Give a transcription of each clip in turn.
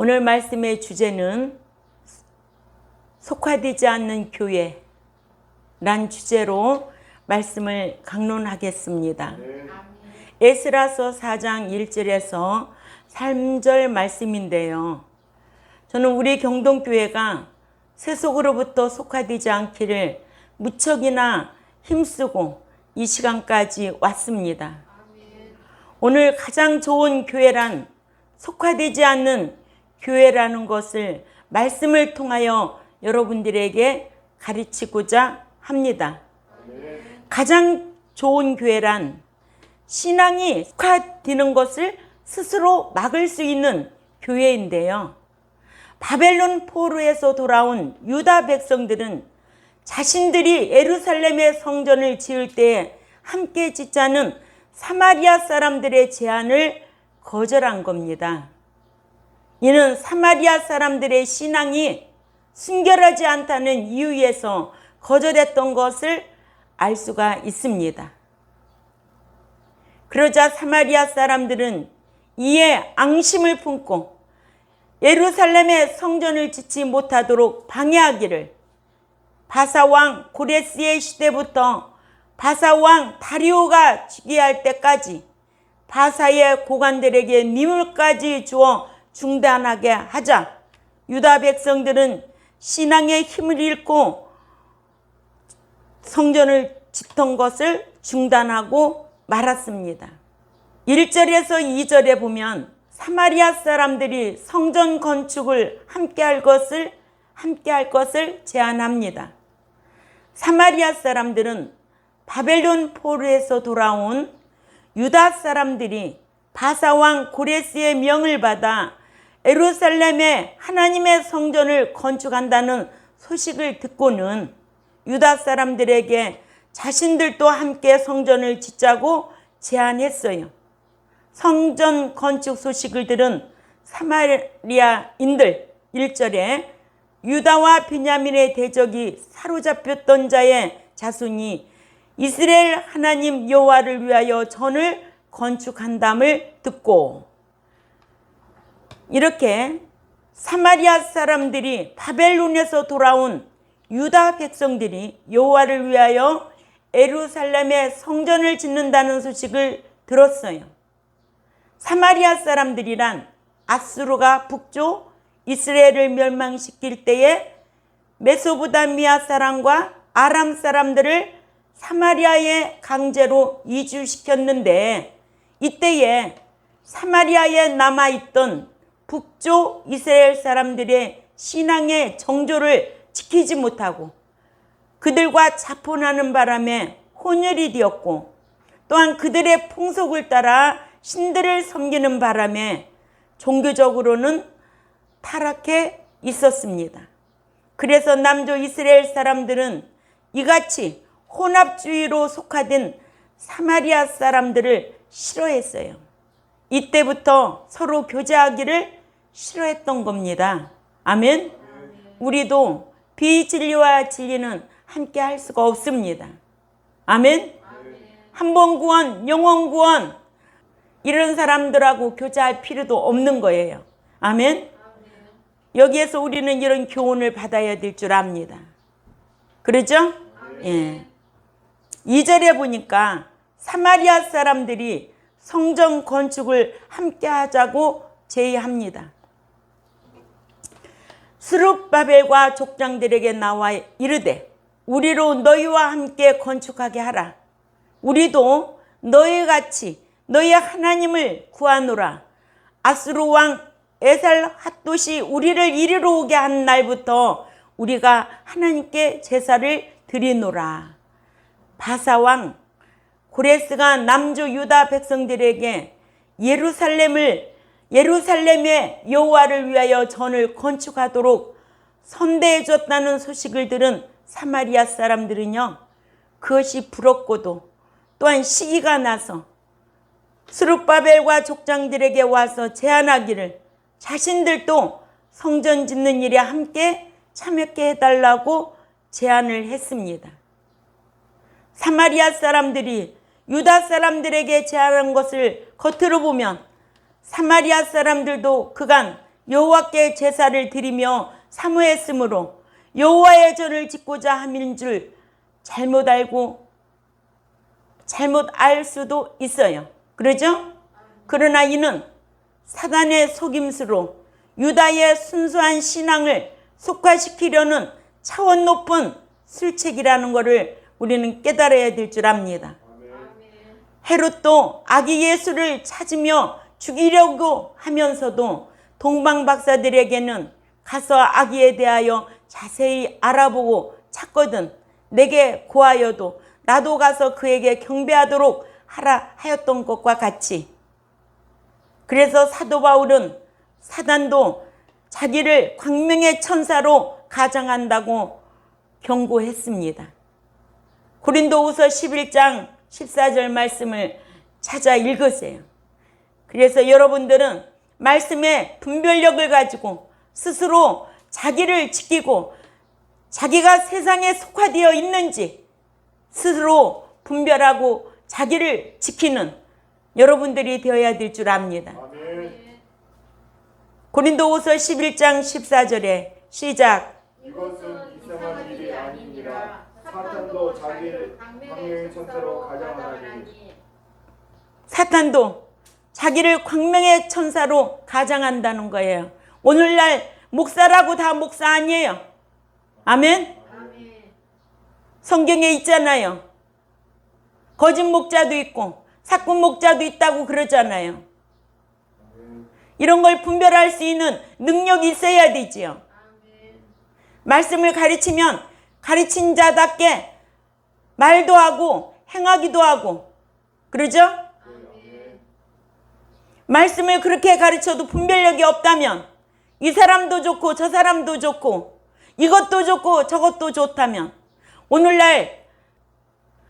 오늘 말씀의 주제는 속화되지 않는 교회란 주제로 말씀을 강론하겠습니다. 에스라서 4장 1절에서 3절 말씀인데요. 저는 우리 경동교회가 세속으로부터 속화되지 않기를 무척이나 힘쓰고 이 시간까지 왔습니다. 오늘 가장 좋은 교회란 속화되지 않는 교회라는 것을 말씀을 통하여 여러분들에게 가르치고자 합니다. 가장 좋은 교회란 신앙이 속화되는 것을 스스로 막을 수 있는 교회인데요. 바벨론 포로에서 돌아온 유다 백성들은 자신들이 예루살렘의 성전을 지을 때에 함께 짓자는 사마리아 사람들의 제안을 거절한 겁니다. 이는 사마리아 사람들의 신앙이 순결하지 않다는 이유에서 거절했던 것을 알 수가 있습니다. 그러자 사마리아 사람들은 이에 앙심을 품고 예루살렘의 성전을 짓지 못하도록 방해하기를 바사왕 고레스의 시대부터 바사왕 다리오가 즉위할 때까지 바사의 고관들에게 뇌물까지 주어 중단하게 하자 유다 백성들은 신앙의 힘을 잃고 성전을 짓던 것을 중단하고 말았습니다. 1절에서 2절에 보면 사마리아 사람들이 성전 건축을 함께 할 것을 제안합니다. 사마리아 사람들은 바벨론 포로에서 돌아온 유다 사람들이 바사왕 고레스의 명을 받아 예루살렘에 하나님의 성전을 건축한다는 소식을 듣고는 유다 사람들에게 자신들도 함께 성전을 짓자고 제안했어요. 성전 건축 소식을 들은 사마리아인들 1절에 유다와 베냐민의 대적이 사로잡혔던 자의 자손이 이스라엘 하나님 여호와를 위하여 전을 건축한담을 듣고 이렇게 사마리아 사람들이 바벨론에서 돌아온 유다 백성들이 여호와를 위하여 예루살렘에 성전을 짓는다는 소식을 들었어요. 사마리아 사람들이란 아수르가 북쪽 이스라엘을 멸망시킬 때에 메소포타미아 사람과 아람 사람들을 사마리아에 강제로 이주시켰는데 이때에 사마리아에 남아있던 북쪽 이스라엘 사람들의 신앙의 정조를 지키지 못하고 그들과 자폰하는 바람에 혼혈이 되었고 또한 그들의 풍속을 따라 신들을 섬기는 바람에 종교적으로는 타락해 있었습니다. 그래서 남조 이스라엘 사람들은 이같이 혼합주의로 속화된 사마리아 사람들을 싫어했어요. 이때부터 서로 교제하기를 싫어했던 겁니다. 아멘. 우리도 비진리와 진리는 함께 할 수가 없습니다. 아멘. 한 번 구원, 영원 구원 이런 사람들하고 교제할 필요도 없는 거예요. 아멘. 여기에서 우리는 이런 교훈을 받아야 될 줄 압니다. 그렇죠? 예. 2절에 보니까 사마리아 사람들이 성전 건축을 함께 하자고 제의합니다. 스룹바벨과 족장들에게 나와 이르되 우리로 너희와 함께 건축하게 하라. 우리도 너희같이 너희 하나님을 구하노라. 아수르 왕 에살핫도시 우리를 이리로 오게 한 날부터 우리가 하나님께 제사를 드리노라. 바사왕 고레스가 남조 유다 백성들에게 예루살렘의 여호와를 위하여 전을 건축하도록 선대해 줬다는 소식을 들은 사마리아 사람들은요, 그것이 부럽고도 또한 시기가 나서 스룹바벨과 족장들에게 와서 제안하기를 자신들도 성전 짓는 일에 함께 참여케 해달라고 제안을 했습니다. 사마리아 사람들이 유다 사람들에게 제안한 것을 겉으로 보면 사마리아 사람들도 그간 여호와께 제사를 드리며 사모했으므로 여호와의 전을 짓고자 함인 줄 잘못 알 수도 있어요. 그러죠? 그러나 이는 사단의 속임수로 유다의 순수한 신앙을 속화시키려는 차원 높은 술책이라는 것을 우리는 깨달아야 될 줄 압니다. 헤롯도 아기 예수를 찾으며 죽이려고 하면서도 동방 박사들에게는 가서 아기에 대하여 자세히 알아보고 찾거든 내게 고하여도 나도 가서 그에게 경배하도록 하라 하였던 것과 같이, 그래서 사도 바울은 사단도 자기를 광명의 천사로 가장한다고 경고했습니다. 고린도후서 11장 14절 말씀을 찾아 읽으세요. 그래서 여러분들은 말씀의 분별력을 가지고 스스로 자기를 지키고 자기가 세상에 속화되어 있는지 스스로 분별하고 자기를 지키는 여러분들이 되어야 될 줄 압니다. 고린도후서 11장 14절에 시작. 이것은 이상한 일이 아니니라. 사탄도 자기를 광명의 천사로 가장하나니. 사탄도 자기를 광명의 천사로 가장한다는 거예요. 오늘날 목사라고 다 목사 아니에요. 아멘? 성경에 있잖아요. 거짓 목자도 있고 사꾼 목자도 있다고 그러잖아요. 이런 걸 분별할 수 있는 능력이 있어야 되지요. 말씀을 가르치면 가르친 자답게 말도 하고 행하기도 하고 그러죠? 말씀을 그렇게 가르쳐도 분별력이 없다면 이 사람도 좋고 저 사람도 좋고 이것도 좋고 저것도 좋다면 오늘날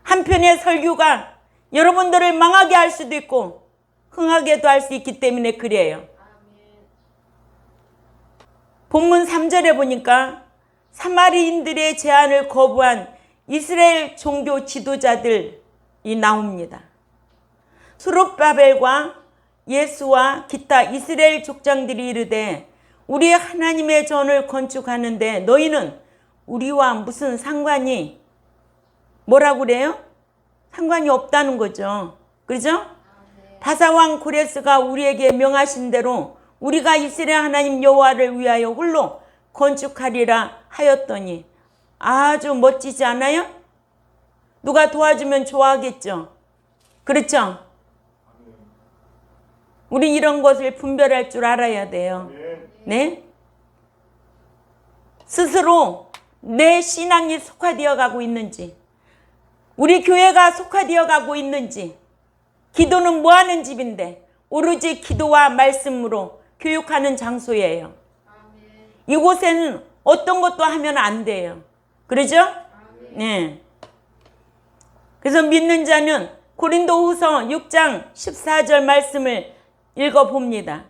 한편의 설교가 여러분들을 망하게 할 수도 있고 흥하게도 할 수 있기 때문에 그래요. 본문 3절에 보니까 사마리인들의 제안을 거부한 이스라엘 종교 지도자들이 나옵니다. 수룹바벨과 예수와 기타 이스라엘 족장들이 이르되 우리 하나님의 전을 건축하는데 너희는 우리와 무슨 상관이 뭐라고 그래요? 상관이 없다는 거죠. 그렇죠? 바사왕 고레스가 우리에게 명하신 대로 우리가 이스라엘 하나님 여호와를 위하여 홀로 건축하리라 하였더니 아주 멋지지 않아요? 누가 도와주면 좋아하겠죠. 그렇죠? 우리 이런 것을 분별할 줄 알아야 돼요. 네? 스스로 내 신앙이 속화되어 가고 있는지, 우리 교회가 속화되어 가고 있는지, 기도는 뭐 하는 집인데 오로지 기도와 말씀으로 교육하는 장소예요. 이곳에는 어떤 것도 하면 안 돼요. 그러죠? 네. 그래서 믿는 자는 고린도후서 6장 14절 말씀을 읽어봅니다.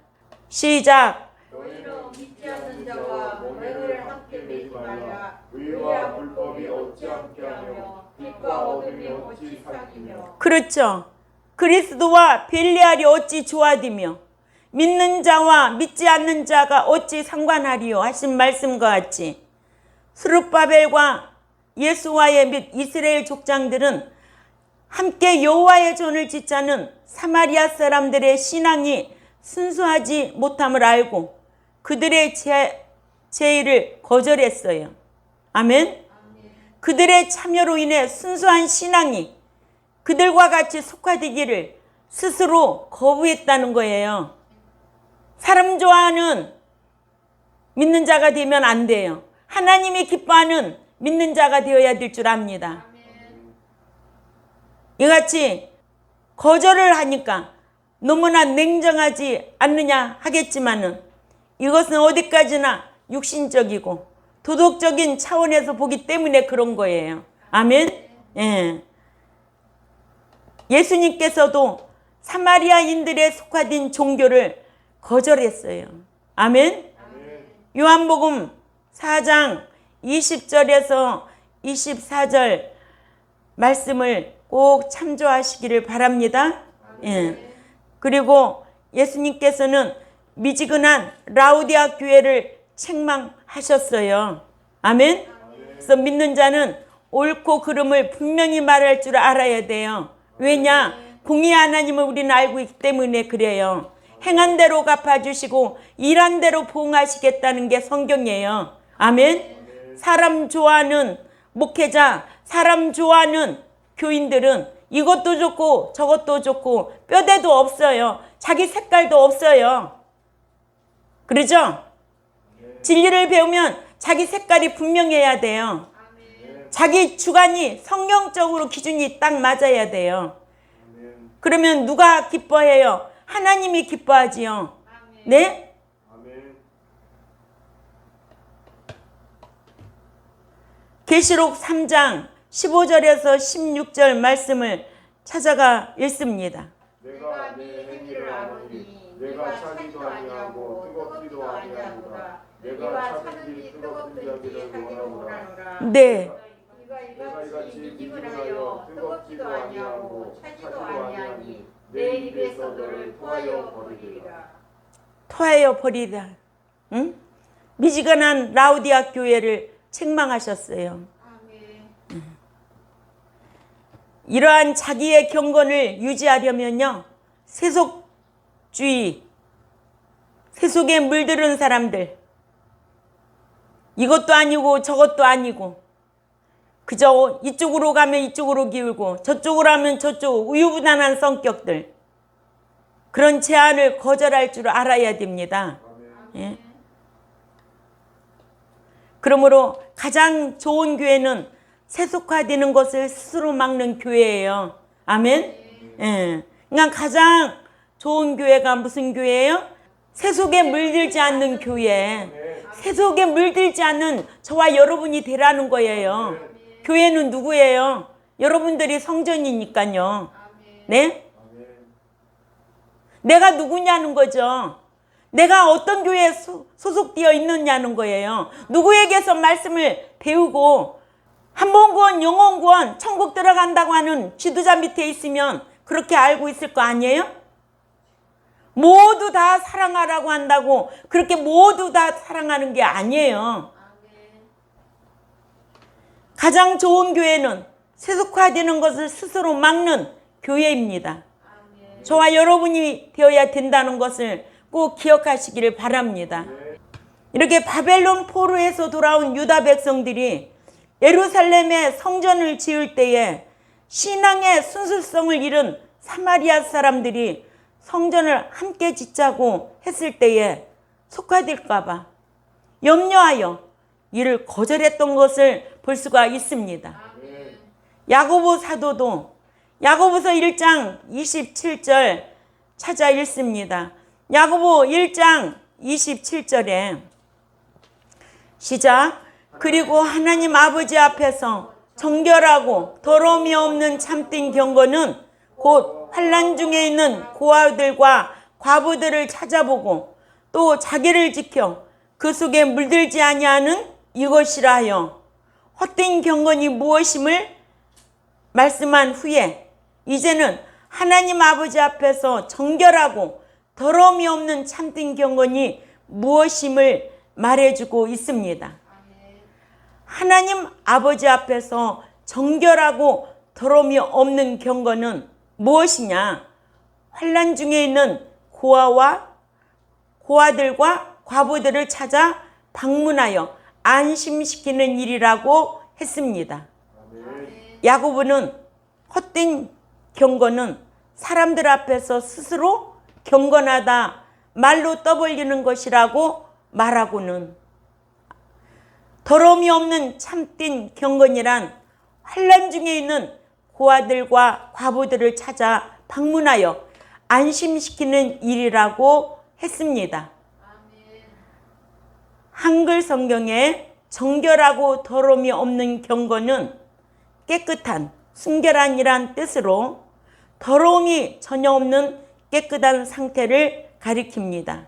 시작. 너희는 믿지 않는 자와盟회를 함께 맺지 말라. 의와 불법이 어찌 함께하며 빛과 어둠이 어찌 사귀며. 그렇죠. 그리스도와 벨리알이 어찌 조화되며 믿는 자와 믿지 않는 자가 어찌 상관하리요 하신 말씀과 같이 스룹바벨과 예수와의 및 이스라엘 족장들은 함께 여호와의 전을 짓자는 사마리아 사람들의 신앙이 순수하지 못함을 알고 그들의 제의를 거절했어요. 아멘? 그들의 참여로 인해 순수한 신앙이 그들과 같이 속화되기를 스스로 거부했다는 거예요. 사람 좋아하는 믿는 자가 되면 안 돼요. 하나님이 기뻐하는 믿는 자가 되어야 될 줄 압니다. 이같이 거절을 하니까 너무나 냉정하지 않느냐 하겠지만은 이것은 어디까지나 육신적이고 도덕적인 차원에서 보기 때문에 그런 거예요. 아멘? 예. 예수님께서도 사마리아인들의 속화된 종교를 거절했어요. 아멘? 요한복음 4장 20절에서 24절 말씀을 꼭 참조하시기를 바랍니다. 예. 그리고 예수님께서는 미지근한 라우디아 교회를 책망하셨어요. 아멘? 그래서 믿는 자는 옳고 그름을 분명히 말할 줄 알아야 돼요. 왜냐? 공의 하나님을 우리는 알고 있기 때문에 그래요. 행한 대로 갚아주시고 일한 대로 보응하시겠다는 게 성경이에요. 아멘? 사람 좋아하는 목회자, 사람 좋아하는 교인들은 이것도 좋고 저것도 좋고 뼈대도 없어요. 자기 색깔도 없어요. 그러죠? 진리를 배우면 자기 색깔이 분명해야 돼요. 자기 주관이 성경적으로 기준이 딱 맞아야 돼요. 그러면 누가 기뻐해요? 하나님이 기뻐하지요. 네? 계시록 3장 15절에서 16절 말씀을 찾아가 읽습니다. 내가 네 행위를 아노니 내가 차지도 아니하고 뜨겁지도 아니하노라. 내가 차든지 뜨겁든지 하기를 원하노라. 네. 네가 이같이 미지근하여 뜨겁지도 아니하고 차지도 아니하니 내 입에서 너를 토하여 버리리라. 토하여 버리다. 응? 미지근한 라우디아 교회를 책망하셨어요. 아멘. 이러한 자기의 경건을 유지하려면요, 세속주의, 세속에 물들은 사람들, 이것도 아니고 저것도 아니고 그저 이쪽으로 가면 이쪽으로 기울고 저쪽으로 하면 저쪽, 우유부단한 성격들, 그런 제안을 거절할 줄 알아야 됩니다. 예. 그러므로 가장 좋은 교회는 세속화되는 것을 스스로 막는 교회예요. 아멘. 예. 그러니까 가장 좋은 교회가 무슨 교회예요? 세속에 물들지 않는 교회. 세속에 물들지 않는 저와 여러분이 되라는 거예요. 교회는 누구예요? 여러분들이 성전이니까요. 네? 내가 누구냐는 거죠. 내가 어떤 교회에 소속되어 있느냐는 거예요. 누구에게서 말씀을 배우고 한 번 구원, 영원 구원, 천국 들어간다고 하는 지도자 밑에 있으면 그렇게 알고 있을 거 아니에요? 모두 다 사랑하라고 한다고 그렇게 모두 다 사랑하는 게 아니에요. 가장 좋은 교회는 세속화되는 것을 스스로 막는 교회입니다. 저와 여러분이 되어야 된다는 것을 꼭 기억하시기를 바랍니다. 이렇게 바벨론 포로에서 돌아온 유다 백성들이 예루살렘에 성전을 지을 때에 신앙의 순수성을 잃은 사마리아 사람들이 성전을 함께 짓자고 했을 때에 속화될까 봐 염려하여 이를 거절했던 것을 볼 수가 있습니다. 야고보 사도도 야고보서 1장 27절 찾아 읽습니다. 야고보 1장 27절에 시작. 그리고 하나님 아버지 앞에서 정결하고 더러움이 없는 참된 경건은 곧 환난 중에 있는 고아들과 과부들을 찾아보고 또 자기를 지켜 그 속에 물들지 아니하는 이것이라 하여 헛된 경건이 무엇임을 말씀한 후에 이제는 하나님 아버지 앞에서 정결하고 더러움이 없는 참된 경건이 무엇임을 말해주고 있습니다. 하나님 아버지 앞에서 정결하고 더러움이 없는 경건은 무엇이냐? 환난 중에 있는 고아들과 과부들을 찾아 방문하여 안심시키는 일이라고 했습니다. 야고보는 헛된 경건은 사람들 앞에서 스스로 경건하다 말로 떠벌리는 것이라고 말하고는 더러움이 없는 참된 경건이란 환난 중에 있는 고아들과 과부들을 찾아 방문하여 안심시키는 일이라고 했습니다. 한글 성경에 정결하고 더러움이 없는 경건은 깨끗한, 순결한이란 뜻으로 더러움이 전혀 없는 깨끗한 상태를 가리킵니다.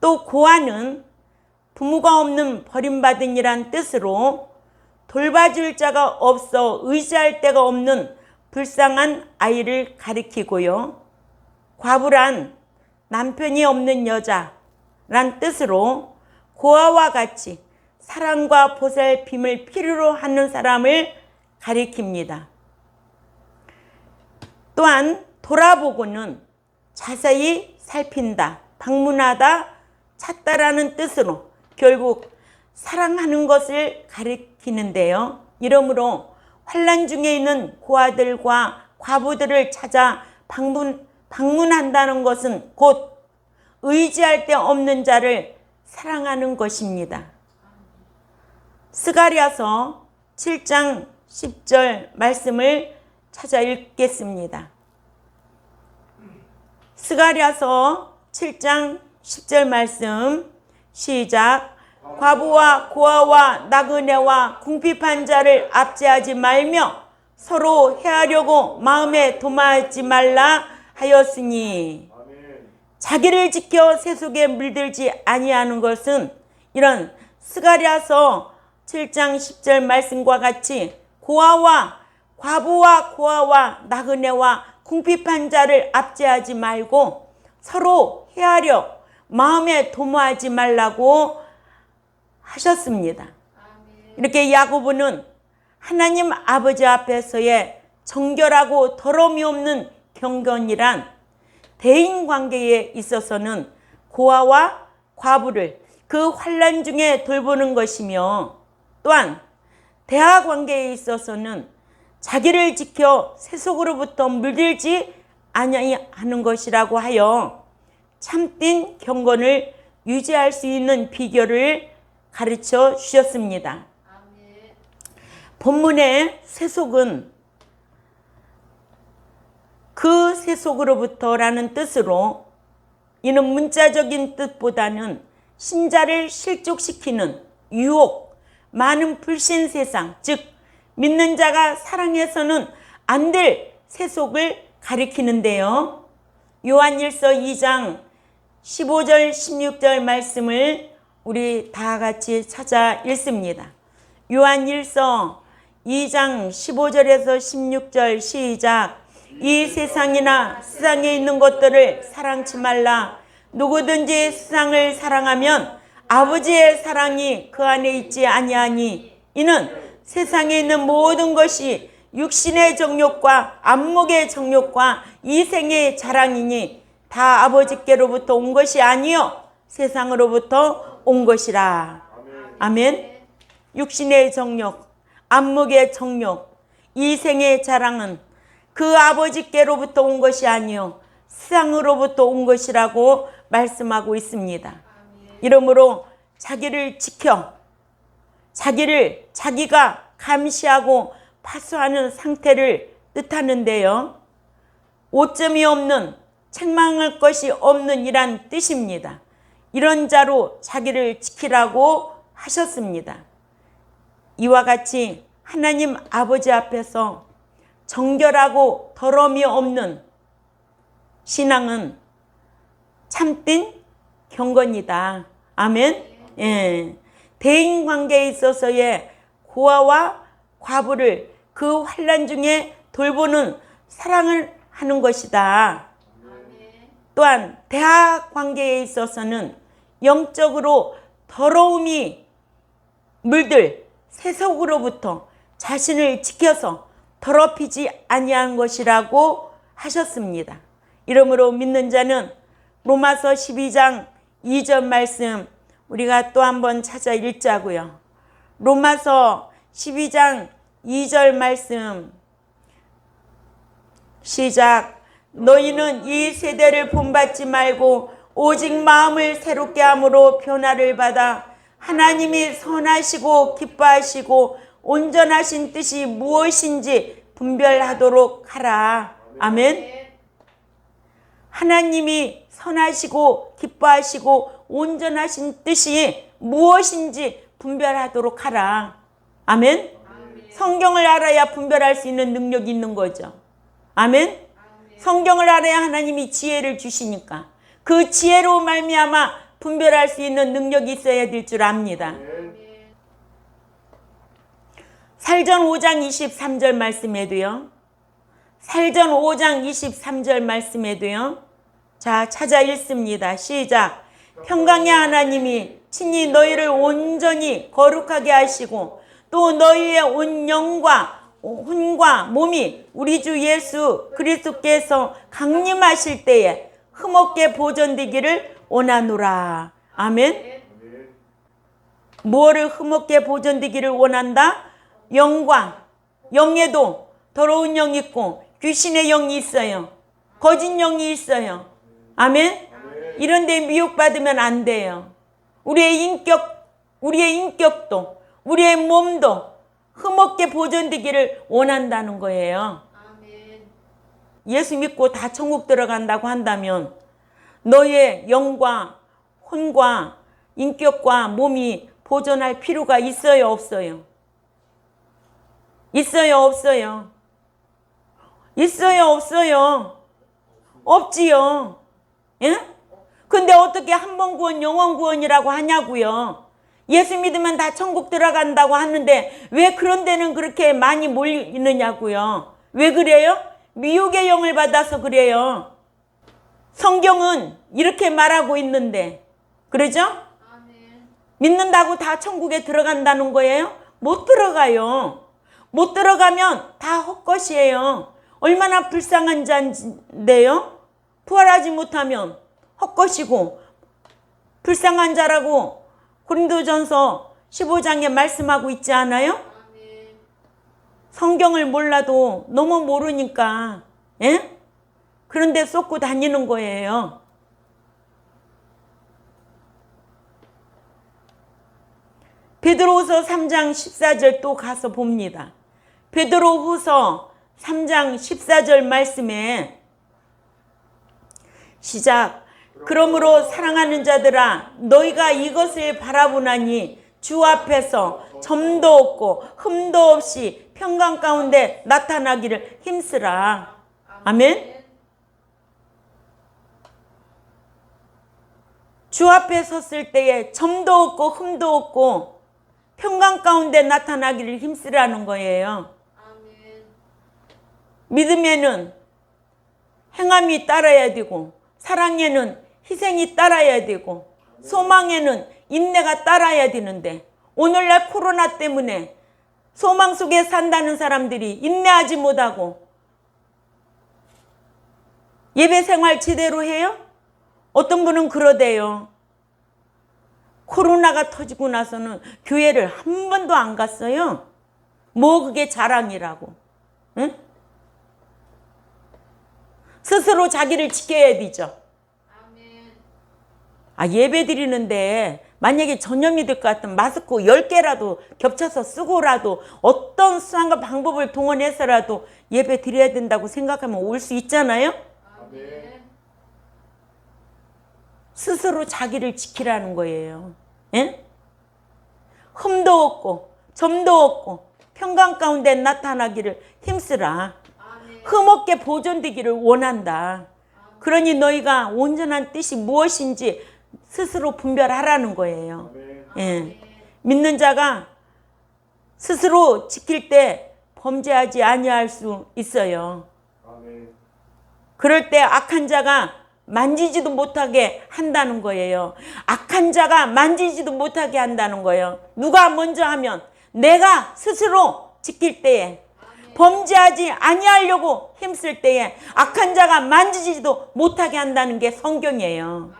또 고아는 부모가 없는 버림받은이란 뜻으로 돌봐줄 자가 없어 의지할 데가 없는 불쌍한 아이를 가리키고요. 과부란 남편이 없는 여자란 뜻으로 고아와 같이 사랑과 보살핌을 필요로 하는 사람을 가리킵니다. 또한 돌아보고는 자세히 살핀다, 방문하다, 찾다라는 뜻으로 결국 사랑하는 것을 가리키는데요. 이러므로 환난 중에 있는 고아들과 과부들을 찾아 방문한다는 것은 곧 의지할 데 없는 자를 사랑하는 것입니다. 스가랴서 7장 10절 말씀을 찾아 읽겠습니다. 스가랴서 7장 10절 말씀 시작. 과부와 고아와 나그네와 궁핍한 자를 압제하지 말며 서로 해하려고 마음에 도마하지 말라 하였으니. 자기를 지켜 세속에 물들지 아니하는 것은 이런 스가랴서 7장 10절 말씀과 같이 고아와 과부와 고아와 나그네와 궁핍한 자를 압제하지 말고 서로 해하려 마음에 도모하지 말라고 하셨습니다. 이렇게 야고보는 하나님 아버지 앞에서의 정결하고 더러움이 없는 경건이란 대인관계에 있어서는 고아와 과부를 그 환난 중에 돌보는 것이며 또한 대화관계에 있어서는 자기를 지켜 세속으로부터 물들지 아니하는 것이라고 하여 참된 경건을 유지할 수 있는 비결을 가르쳐 주셨습니다. 본문의 세속은 그 세속으로부터라는 뜻으로 이는 문자적인 뜻보다는 신자를 실족시키는 유혹, 많은 불신 세상, 즉 믿는 자가 사랑해서는 안 될 세속을 가리키는데요. 요한일서 2장 15절 16절 말씀을 우리 다 같이 찾아 읽습니다. 요한일서 2장 15절에서 16절 시작. 이 세상이나 세상에 있는 것들을 사랑치 말라. 누구든지 세상을 사랑하면 아버지의 사랑이 그 안에 있지 아니하니 이는 세상에 있는 모든 것이 육신의 정욕과 안목의 정욕과 이생의 자랑이니 다 아버지께로부터 온 것이 아니요 세상으로부터 온 것이라. 아멘. 육신의 정욕, 안목의 정욕, 이생의 자랑은 그 아버지께로부터 온 것이 아니요 세상으로부터 온 것이라고 말씀하고 있습니다. 이러므로 자기를 지켜 자기가 감시하고 파수하는 상태를 뜻하는데요. 오점이 없는 책망할 것이 없는 이란 뜻입니다. 이런 자로 자기를 지키라고 하셨습니다. 이와 같이 하나님 아버지 앞에서 정결하고 더러움이 없는 신앙은 참된 경건이다. 아멘. 예. 대인 관계에 있어서의 고아와 과부를 그 환난 중에 돌보는 사랑을 하는 것이다. 또한 대화 관계에 있어서는 영적으로 더러움이 물들 세속으로부터 자신을 지켜서 더럽히지 아니한 것이라고 하셨습니다. 이러므로 믿는 자는 로마서 12장 2절 말씀 우리가 또 한번 찾아 읽자고요. 로마서 12장 2절 말씀 시작. 너희는 이 세대를 본받지 말고 오직 마음을 새롭게 함으로 변화를 받아 하나님이 선하시고 기뻐하시고 온전하신 뜻이 무엇인지 분별하도록 하라. 아멘. 하나님이 선하시고 기뻐하시고 온전하신 뜻이 무엇인지 분별하도록 하라. 아멘. 성경을 알아야 분별할 수 있는 능력이 있는 거죠. 아멘. 성경을 알아야 하나님이 지혜를 주시니까 그 지혜로 말미암아 분별할 수 있는 능력이 있어야 될 줄 압니다. 살전 5장 23절 말씀에도요. 살전 5장 23절 말씀에도요. 자, 찾아 읽습니다. 시작. 평강의 하나님이 친히 너희를 온전히 거룩하게 하시고 또 너희의 온 영과 혼과 몸이 우리 주 예수 그리스도께서 강림하실 때에 흠없게 보존되기를 원하노라. 아멘. 무엇을 흠없게 보존되기를 원한다? 영과 영에도 더러운 영이 있고 귀신의 영이 있어요. 거짓 영이 있어요. 아멘. 이런 데 미혹받으면 안 돼요. 우리의 인격도 우리의 몸도 흠없게 보존되기를 원한다는 거예요. 예수 믿고 다 천국 들어간다고 한다면 너의 영과 혼과 인격과 몸이 보존할 필요가 있어요, 없어요? 있어요, 없어요? 있어요, 없어요? 없지요. 예? 근데 어떻게 한 번 구원 영원 구원이라고 하냐고요. 예수 믿으면 다 천국 들어간다고 하는데 왜 그런 데는 그렇게 많이 몰리느냐고요. 왜 그래요? 미혹의 영을 받아서 그래요. 성경은 이렇게 말하고 있는데 그러죠? 믿는다고 다 천국에 들어간다는 거예요? 못 들어가요. 못 들어가면 다 헛것이에요. 얼마나 불쌍한 자인데요? 부활하지 못하면 헛것이고 불쌍한 자라고 고린도전서 15장에 말씀하고 있지 않아요? 성경을 몰라도 너무 모르니까 그런데 쏟고 다니는 거예요. 베드로후서 3장 14절 또 가서 봅니다. 베드로후서 3장 14절 말씀에 시작. 그러므로 사랑하는 자들아 너희가 이것을 바라보나니 주 앞에서 점도 없고 흠도 없이 평강 가운데 나타나기를 힘쓰라. 아멘. 주 앞에 섰을 때에 점도 없고 흠도 없고 평강 가운데 나타나기를 힘쓰라는 거예요. 믿음에는 행함이 따라야 되고 사랑에는 희생이 따라야 되고 소망에는 인내가 따라야 되는데 오늘날 코로나 때문에 소망 속에 산다는 사람들이 인내하지 못하고 예배 생활 제대로 해요? 어떤 분은 그러대요. 코로나가 터지고 나서는 교회를 한 번도 안 갔어요. 뭐 그게 자랑이라고. 응? 스스로 자기를 지켜야 되죠. 예배 드리는데 만약에 전염이 될 것 같으면 마스크 10개라도 겹쳐서 쓰고라도 어떤 수단과 방법을 동원해서라도 예배 드려야 된다고 생각하면 올 수 있잖아요. 스스로 자기를 지키라는 거예요. 예? 흠도 없고 점도 없고 평강 가운데 나타나기를 힘쓰라. 흠없게 보존되기를 원한다. 그러니 너희가 온전한 뜻이 무엇인지 스스로 분별하라는 거예요. 예. 믿는 자가 스스로 지킬 때 범죄하지 아니할 수 있어요. 그럴 때 악한 자가 만지지도 못하게 한다는 거예요. 악한 자가 만지지도 못하게 한다는 거예요. 누가 먼저 하면 내가 스스로 지킬 때에 범죄하지 아니하려고 힘쓸 때에 악한 자가 만지지도 못하게 한다는 게 성경이에요.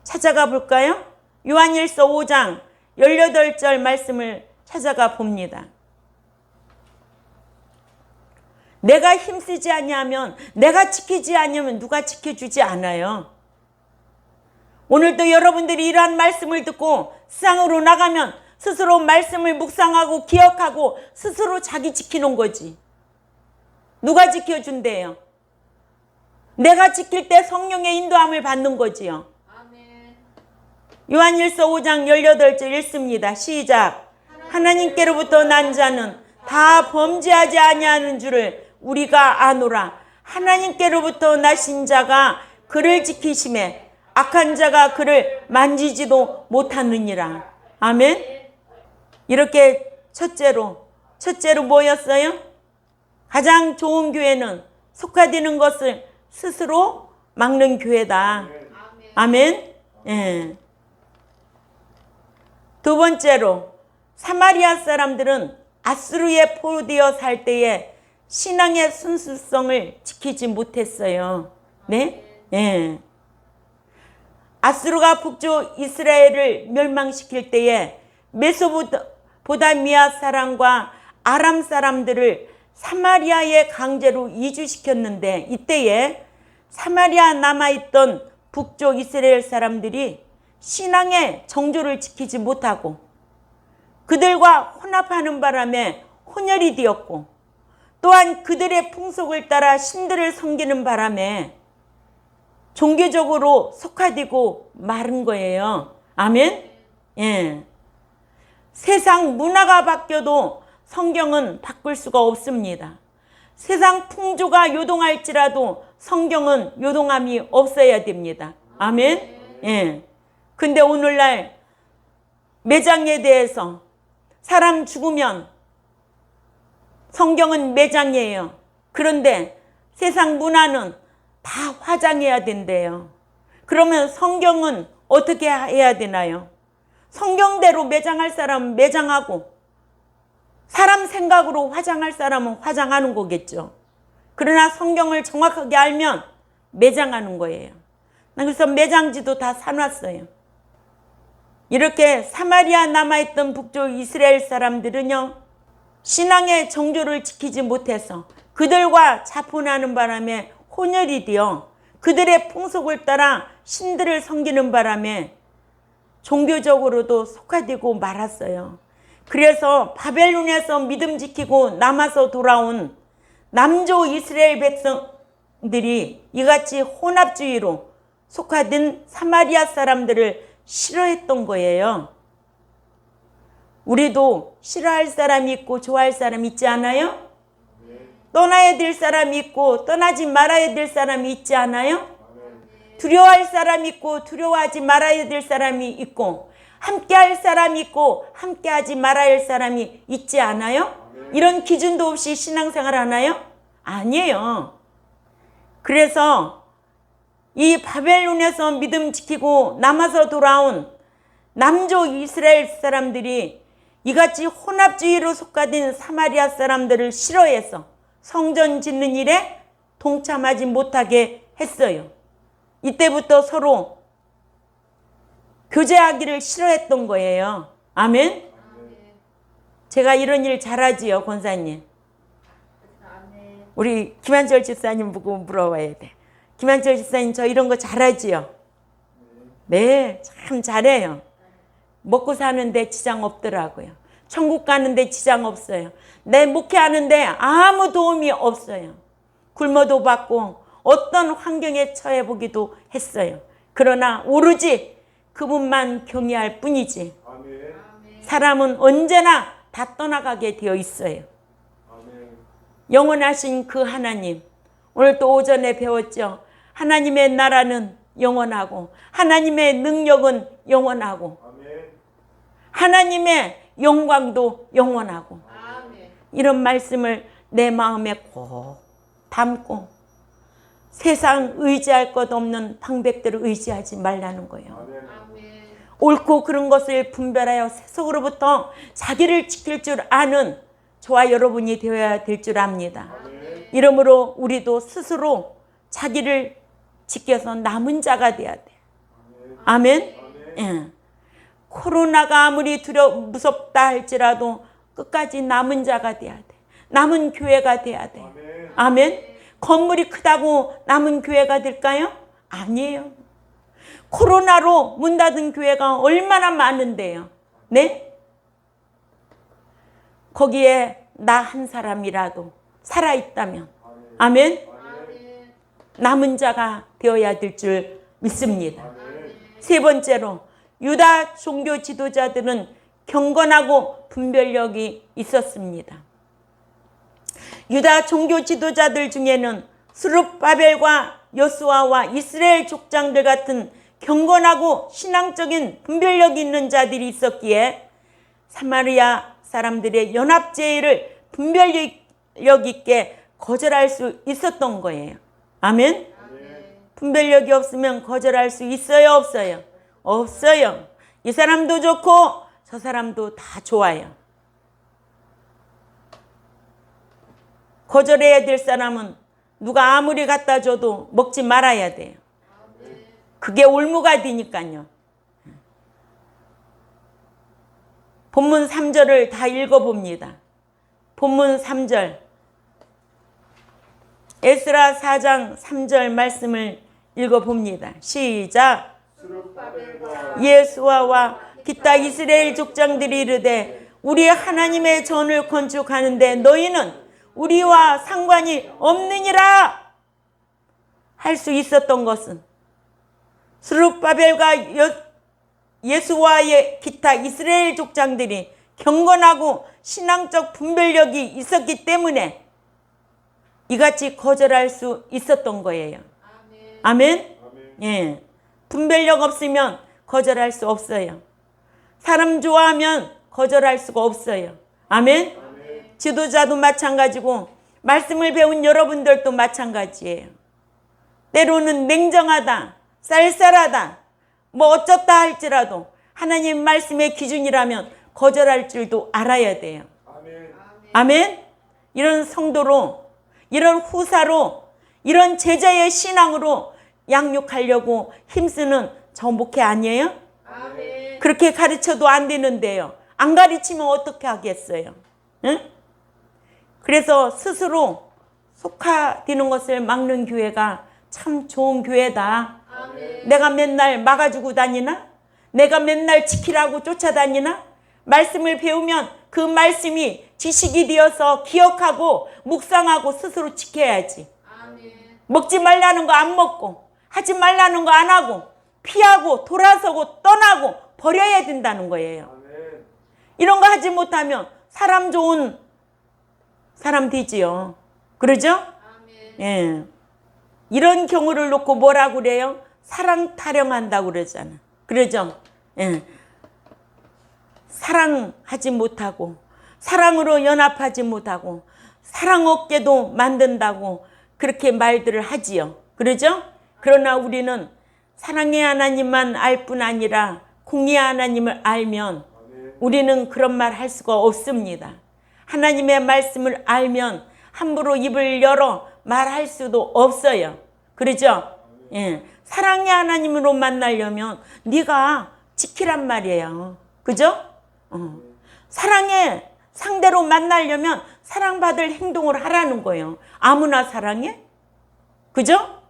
찾아가 볼까요? 요한일서 5장 18절 말씀을 찾아가 봅니다. 내가 힘쓰지 아니하면 내가 지키지 아니하면 누가 지켜주지 않아요. 오늘도 여러분들이 이러한 말씀을 듣고 세상으로 나가면 스스로 말씀을 묵상하고 기억하고 스스로 자기 지키는 거지. 누가 지켜준대요? 내가 지킬 때 성령의 인도함을 받는 거지요. 요한일서 5장 18절 읽습니다. 시작. 하나님께로부터 난 자는 다 범죄하지 아니하는 줄을 우리가 아노라. 하나님께로부터 나신 자가 그를 지키심에 악한 자가 그를 만지지도 못하느니라. 아멘. 이렇게 첫째로 뭐였어요? 가장 좋은 교회는 속화되는 것을 스스로 막는 교회다. 아멘. 예. 두 번째로 사마리아 사람들은 아수르에 포로되어 살 때에 신앙의 순수성을 지키지 못했어요. 네? 예. 아수르가 북쪽 이스라엘을 멸망시킬 때에 메소포타미아 사람과 아람 사람들을 사마리아에 강제로 이주시켰는데 이때에 사마리아 남아있던 북쪽 이스라엘 사람들이 신앙의 정조를 지키지 못하고 그들과 혼합하는 바람에 혼혈이 되었고 또한 그들의 풍속을 따라 신들을 섬기는 바람에 종교적으로 속화되고 마른 거예요. 아멘? 예. 세상 문화가 바뀌어도 성경은 바꿀 수가 없습니다. 세상 풍조가 요동할지라도 성경은 요동함이 없어야 됩니다. 아멘? 예. 근데 오늘날 매장에 대해서 사람 죽으면 성경은 매장이에요. 그런데 세상 문화는 다 화장해야 된대요. 그러면 성경은 어떻게 해야 되나요? 성경대로 매장할 사람은 매장하고 사람 생각으로 화장할 사람은 화장하는 거겠죠. 그러나 성경을 정확하게 알면 매장하는 거예요. 그래서 매장지도 다 사놨어요. 이렇게 사마리아 남아있던 북쪽 이스라엘 사람들은요, 신앙의 정조를 지키지 못해서 그들과 자폰하는 바람에 혼혈이 되어 그들의 풍속을 따라 신들을 섬기는 바람에 종교적으로도 속화되고 말았어요. 그래서 바벨론에서 믿음 지키고 남아서 돌아온 남조 이스라엘 백성들이 이같이 혼합주의로 속화된 사마리아 사람들을 싫어했던 거예요. 우리도 싫어할 사람이 있고 좋아할 사람이 있지 않아요? 떠나야 될 사람이 있고 떠나지 말아야 될 사람이 있지 않아요? 두려워할 사람이 있고 두려워하지 말아야 될 사람이 있고 함께할 사람이 있고 함께하지 말아야 할 사람이 있지 않아요? 이런 기준도 없이 신앙생활 하나요? 아니에요. 그래서 이 바벨론에서 믿음 지키고 남아서 돌아온 남조 이스라엘 사람들이 이같이 혼합주의로 속화된 사마리아 사람들을 싫어해서 성전 짓는 일에 동참하지 못하게 했어요. 이때부터 서로 교제하기를 싫어했던 거예요. 아멘? 제가 이런 일 잘하지요, 권사님. 우리 김한철 집사님 보고 물어봐야 돼. 김한철 집사님 저 이런 거 잘하지요? 네, 참 잘해요. 먹고 사는데 지장 없더라고요. 천국 가는데 지장 없어요. 내 목회하는데 아무 도움이 없어요. 굶어도 받고 어떤 환경에 처해 보기도 했어요. 그러나 오로지 그분만 경외할 뿐이지. 사람은 언제나 다 떠나가게 되어 있어요. 영원하신 그 하나님, 오늘 또 오전에 배웠죠. 하나님의 나라는 영원하고 하나님의 능력은 영원하고 하나님의 영광도 영원하고 이런 말씀을 내 마음에 꼭 담고 세상 의지할 것 없는 방백들을 의지하지 말라는 거예요. 옳고 그른 것을 분별하여 세속으로부터 자기를 지킬 줄 아는 저와 여러분이 되어야 될 줄 압니다. 이러므로 우리도 스스로 자기를 지켜서 남은 자가 돼야 돼. 아멘? 예. 코로나가 아무리 무섭다 할지라도 끝까지 남은 자가 돼야 돼. 남은 교회가 돼야 돼. 아멘? 건물이 크다고 남은 교회가 될까요? 아니에요. 코로나로 문 닫은 교회가 얼마나 많은데요. 네? 거기에 나 한 사람이라도 살아있다면 아멘? 남은 자가 되어야 될 줄 믿습니다. 세 번째로 유다 종교 지도자들은 경건하고 분별력이 있었습니다. 유다 종교 지도자들 중에는 스룹바벨과 여수아와 이스라엘 족장들 같은 경건하고 신앙적인 분별력이 있는 자들이 있었기에 사마리아 사람들의 연합제의를 분별력 있게 거절할 수 있었던 거예요. 아멘? 분별력이 없으면 거절할 수 있어요, 없어요? 없어요. 이 사람도 좋고 저 사람도 다 좋아요. 거절해야 될 사람은 누가 아무리 갖다 줘도 먹지 말아야 돼요. 그게 올무가 되니까요. 본문 3절을 다 읽어봅니다. 본문 3절. 에스라 4장 3절 말씀을 읽어봅니다. 시작. 예수아와 기타 이스라엘 족장들이 이르되 우리 하나님의 전을 건축하는데 너희는 우리와 상관이 없느니라. 할 수 있었던 것은 스룹바벨과 예수와의 기타 이스라엘 족장들이 경건하고 신앙적 분별력이 있었기 때문에 이같이 거절할 수 있었던 거예요. 아멘? 예. 분별력 없으면 거절할 수 없어요. 사람 좋아하면 거절할 수가 없어요. 아멘? 지도자도 마찬가지고 말씀을 배운 여러분들도 마찬가지예요. 때로는 냉정하다, 쌀쌀하다, 뭐 어쩌다 할지라도 하나님 말씀의 기준이라면 거절할 줄도 알아야 돼요. 아멘? 이런 성도로, 이런 후사로, 이런 제자의 신앙으로 양육하려고 힘쓰는 저 목회 아니에요? 아멘. 그렇게 가르쳐도 안 되는데요. 안 가르치면 어떻게 하겠어요? 응? 그래서 스스로 속화되는 것을 막는 교회가 참 좋은 교회다. 아멘. 내가 맨날 막아주고 다니나? 내가 맨날 지키라고 쫓아다니나? 말씀을 배우면 그 말씀이 지식이 되어서 기억하고 묵상하고 스스로 지켜야지. 아멘. 먹지 말라는 거 안 먹고 하지 말라는 거 안 하고 피하고 돌아서고 떠나고 버려야 된다는 거예요. 이런 거 하지 못하면 사람 좋은 사람 되지요. 그러죠? 아멘. 예. 이런 경우를 놓고 뭐라고 그래요? 사랑 타령한다고 그러잖아. 그러죠? 예. 사랑하지 못하고 사랑으로 연합하지 못하고 사랑 없게도 만든다고 그렇게 말들을 하지요. 그러죠? 그러나 우리는 사랑의 하나님만 알 뿐 아니라 공의의 하나님을 알면 우리는 그런 말 할 수가 없습니다. 하나님의 말씀을 알면 함부로 입을 열어 말할 수도 없어요. 그러죠? 예. 사랑의 하나님으로 만나려면 네가 지키란 말이에요. 그죠? 사랑의 상대로 만나려면 사랑받을 행동을 하라는 거예요. 아무나 사랑해? 그죠?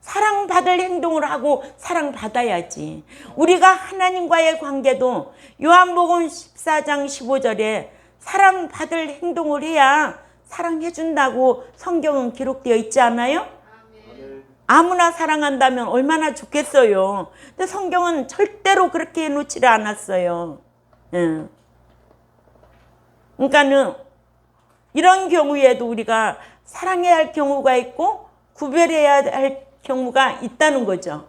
사랑받을 행동을 하고 사랑받아야지. 우리가 하나님과의 관계도 요한복음 14장 15절에 사랑받을 행동을 해야 사랑해준다고 성경은 기록되어 있지 않아요? 아무나 사랑한다면 얼마나 좋겠어요. 근데 성경은 절대로 그렇게 해놓지를 않았어요. 그러니까는 이런 경우에도 우리가 사랑해야 할 경우가 있고 구별해야 할 경우가 있다는 거죠.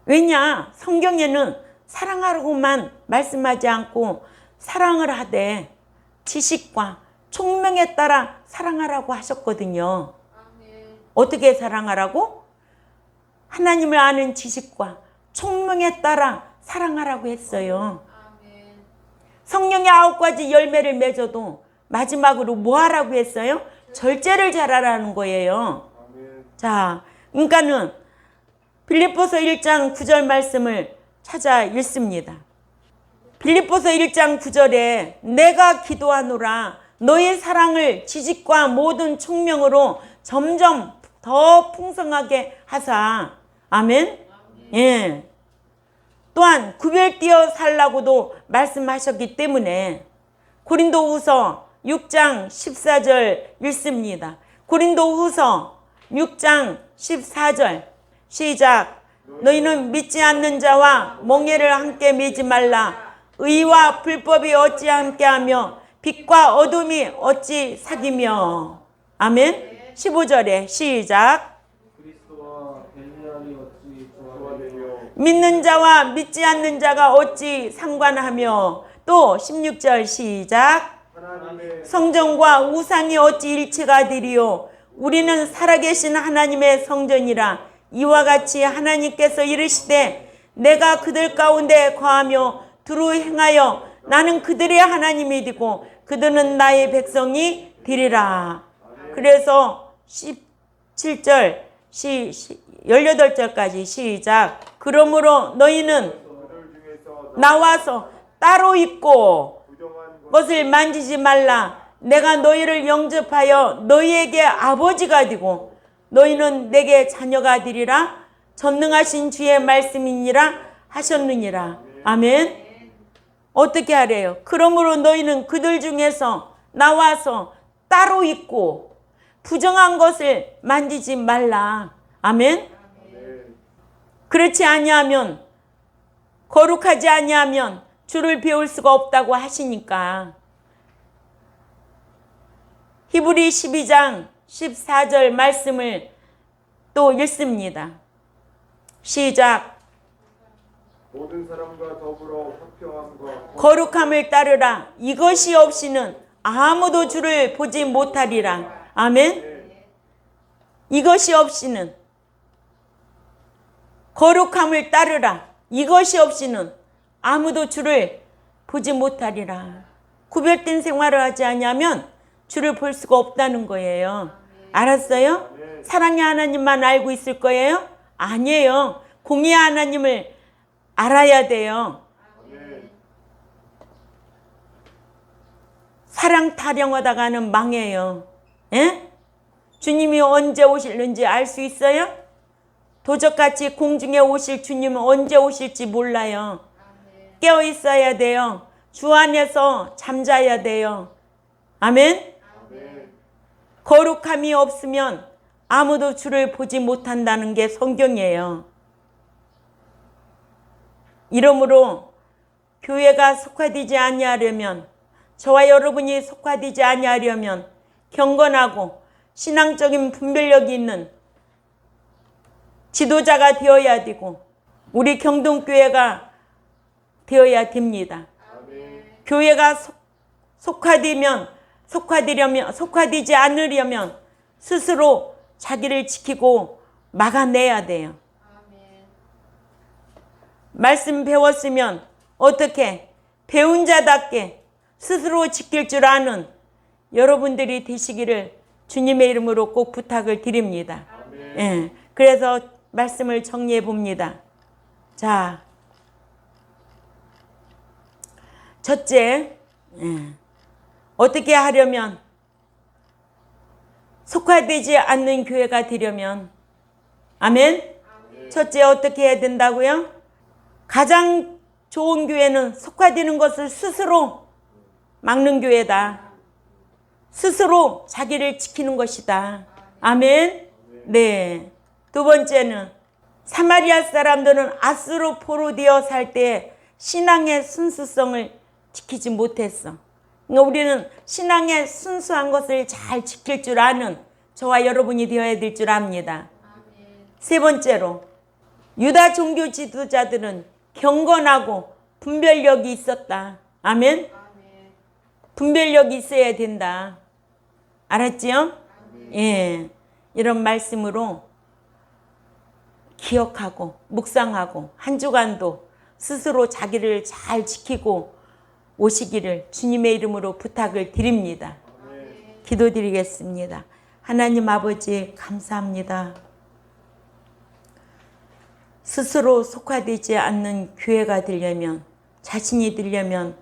왜냐? 성경에는 사랑하라고만 말씀하지 않고 사랑을 하되 지식과 총명에 따라 사랑하라고 하셨거든요. 어떻게 사랑하라고? 하나님을 아는 지식과 총명에 따라 사랑하라고 했어요. 성령의 9가지 열매를 맺어도 마지막으로 뭐 하라고 했어요? 절제를 잘하라는 거예요. 자, 그러니까는 빌립보서 1장 9절 말씀을 찾아 읽습니다. 빌립보서 1장 9절에 내가 기도하노라 너의 사랑을 지식과 모든 총명으로 점점 더 풍성하게 하사. 아멘? 예. 또한 구별되어 살라고도 말씀하셨기 때문에 고린도후서 6장 14절 읽습니다. 고린도후서 6장 14절 시작. 너희는 믿지 않는 자와 멍에를 함께 매지 말라. 의와 불법이 어찌 함께하며 빛과 어둠이 어찌 사귀며. 아멘. 15절에 시작. 믿는 자와 믿지 않는 자가 어찌 상관하며. 또 16절 시작. 성전과 우상이 어찌 일체가 되리요. 우리는 살아계신 하나님의 성전이라. 이와 같이 하나님께서 이르시되 내가 그들 가운데 거하며 두루 행하여 나는 그들의 하나님이 되고 그들은 나의 백성이 되리라. 그래서 17절 18절까지 시작. 그러므로 너희는 나와서 따로 있고 것을 만지지 말라. 내가 너희를 영접하여 너희에게 아버지가 되고 너희는 내게 자녀가 되리라. 전능하신 주의 말씀이니라 하셨느니라. 아멘. 어떻게 하래요? 그러므로 너희는 그들 중에서 나와서 따로 있고 부정한 것을 만지지 말라. 아멘. 그렇지 아니하면, 거룩하지 아니하면 주를 배울 수가 없다고 하시니까. 히브리 12장 14절 말씀을 또 읽습니다. 시작. 모든 사람과 더불어 화평함과 거룩함을 따르라. 이것이 없이는 아무도 주를 보지 못하리라. 아멘. 이것이 없이는, 거룩함을 따르라. 이것이 없이는 아무도 주를 보지 못하리라. 구별된 생활을 하지 않으면 주를 볼 수가 없다는 거예요. 알았어요? 사랑의 하나님만 알고 있을 거예요? 아니에요. 공의의 하나님을 알아야 돼요. 사랑 타령하다가는 망해요. 예? 주님이 언제 오실는지 알 수 있어요? 도적같이 공중에 오실 주님은 언제 오실지 몰라요. 깨어 있어야 돼요. 주 안에서 잠자야 돼요. 아멘? 거룩함이 없으면 아무도 주를 보지 못한다는 게 성경이에요. 이러므로 교회가 속화되지 아니하려면, 저와 여러분이 속화되지 아니하려면 경건하고 신앙적인 분별력이 있는 지도자가 되어야 되고 우리 경동교회가 되어야 됩니다. 교회가 속화되지 않으려면 스스로 자기를 지키고 막아내야 돼요. 말씀 배웠으면 어떻게 배운 자답게 스스로 지킬 줄 아는 여러분들이 되시기를 주님의 이름으로 꼭 부탁을 드립니다. 예, 그래서 말씀을 정리해 봅니다. 자, 첫째, 어떻게 하려면, 속화되지 않는 교회가 되려면, 아멘? 첫째, 어떻게 해야 된다고요? 가장 좋은 교회는 속화되는 것을 스스로 막는 교회다. 스스로 자기를 지키는 것이다. 아멘? 네. 두 번째는 사마리아 사람들은 아수르 포로되어 살 때 신앙의 순수성을 지키지 못했어. 그러니까 우리는 신앙의 순수한 것을 잘 지킬 줄 아는 저와 여러분이 되어야 될 줄 압니다. 세 번째로 유다 종교 지도자들은 경건하고 분별력이 있었다. 아멘? 분별력이 있어야 된다. 알았지요? 예. 이런 말씀으로 기억하고 묵상하고 한 주간도 스스로 자기를 잘 지키고 오시기를 주님의 이름으로 부탁을 드립니다. 기도드리겠습니다. 하나님 아버지 감사합니다. 스스로 속화되지 않는 교회가 되려면, 자신이 되려면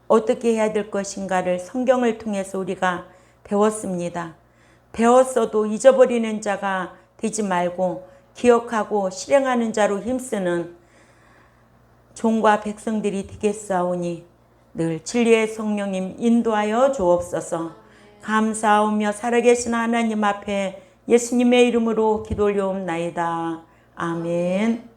어떻게 해야 될 것인가를 성경을 통해서 우리가 배웠습니다. 배웠어도 잊어버리는 자가 되지 말고 기억하고 실행하는 자로 힘쓰는 종과 백성들이 되겠사오니 늘 진리의 성령님 인도하여 주옵소서. 감사하며 살아계신 하나님 앞에 예수님의 이름으로 기도 올려옵나이다. 아멘.